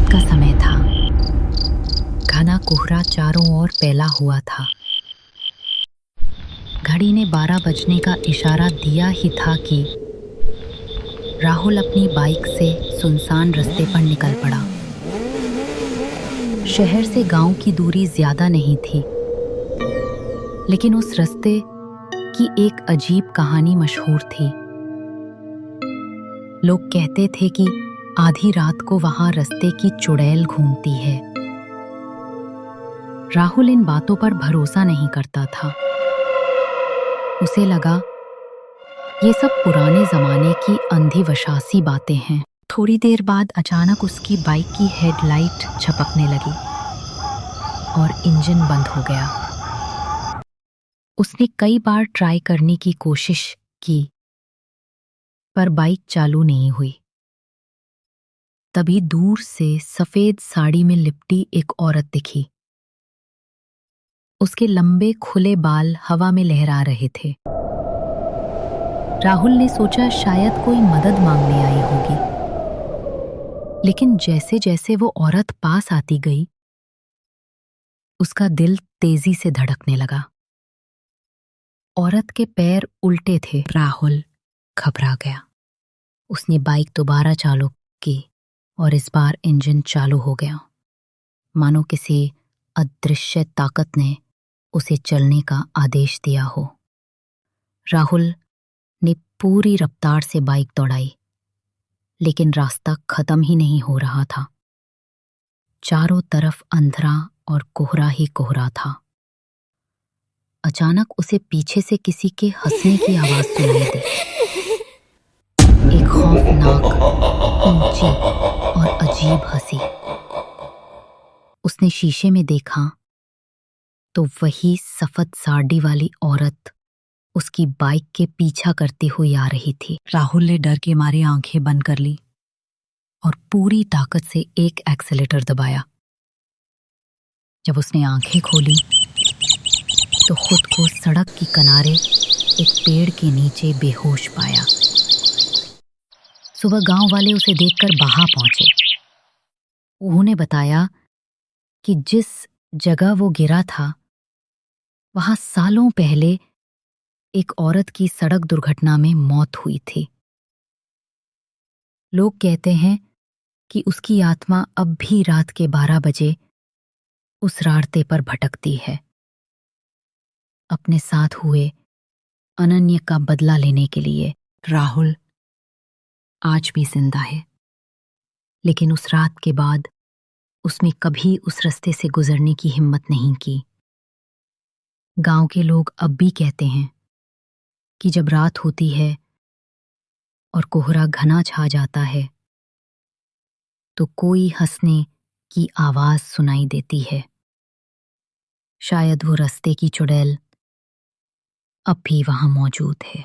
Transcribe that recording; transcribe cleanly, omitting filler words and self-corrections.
का समय था। घना कोहरा चारों ओर फैला हुआ था। घड़ी ने 12 बजने का इशारा दिया ही था कि राहुल अपनी बाइक से सुनसान रास्ते पर निकल पड़ा। शहर से गांव की दूरी ज्यादा नहीं थी, लेकिन उस रास्ते की एक अजीब कहानी मशहूर थी। लोग कहते थे कि आधी रात को वहां रास्ते की चुड़ैल घूमती है। राहुल इन बातों पर भरोसा नहीं करता था। उसे लगा ये सब पुराने जमाने की अंधविश्वासी बातें हैं। थोड़ी देर बाद अचानक उसकी बाइक की हेडलाइट झपकने लगी और इंजन बंद हो गया। उसने कई बार ट्राई करने की कोशिश की, पर बाइक चालू नहीं हुई। तभी दूर से सफेद साड़ी में लिपटी एक औरत दिखी। उसके लंबे खुले बाल हवा में लहरा रहे थे। राहुल ने सोचा शायद कोई मदद मांगने आई होगी, लेकिन जैसे जैसे वो औरत पास आती गई, उसका दिल तेजी से धड़कने लगा। औरत के पैर उल्टे थे। राहुल घबरा गया। उसने बाइक दोबारा चालू की और इस बार इंजन चालू हो गया, मानो किसी अदृश्य ताकत ने उसे चलने का आदेश दिया हो। राहुल ने पूरी रफ्तार से बाइक दौड़ाई, लेकिन रास्ता खत्म ही नहीं हो रहा था। चारों तरफ अंधेरा और कोहरा ही कोहरा था। अचानक उसे पीछे से किसी के हंसने की आवाज सुनाई दी। एक खौफनाक, ऊंची और अजीब हंसी। उसने शीशे में देखा तो वही सफेद साड़ी वाली औरत उसकी बाइक के पीछा करती हुई आ रही थी। राहुल ने डर के मारे आंखें बंद कर ली और पूरी ताकत से एक एक्सीलेटर दबाया। जब उसने आंखें खोली तो खुद को सड़क के किनारे एक पेड़ के नीचे बेहोश पाया। सुबह गांव वाले उसे देखकर वहां पहुंचे। उन्होंने बताया कि जिस जगह वो गिरा था, वहां सालों पहले एक औरत की सड़क दुर्घटना में मौत हुई थी। लोग कहते हैं कि उसकी आत्मा अब भी रात के 12 बजे उस रास्ते पर भटकती है, अपने साथ हुए अनन्य का बदला लेने के लिए। राहुल आज भी जिंदा है, लेकिन उस रात के बाद उसने कभी उस रास्ते से गुजरने की हिम्मत नहीं की। गांव के लोग अब भी कहते हैं कि जब रात होती है और कोहरा घना छा जाता है, तो कोई हंसने की आवाज सुनाई देती है। शायद वो रास्ते की चुड़ैल अब भी वहां मौजूद है।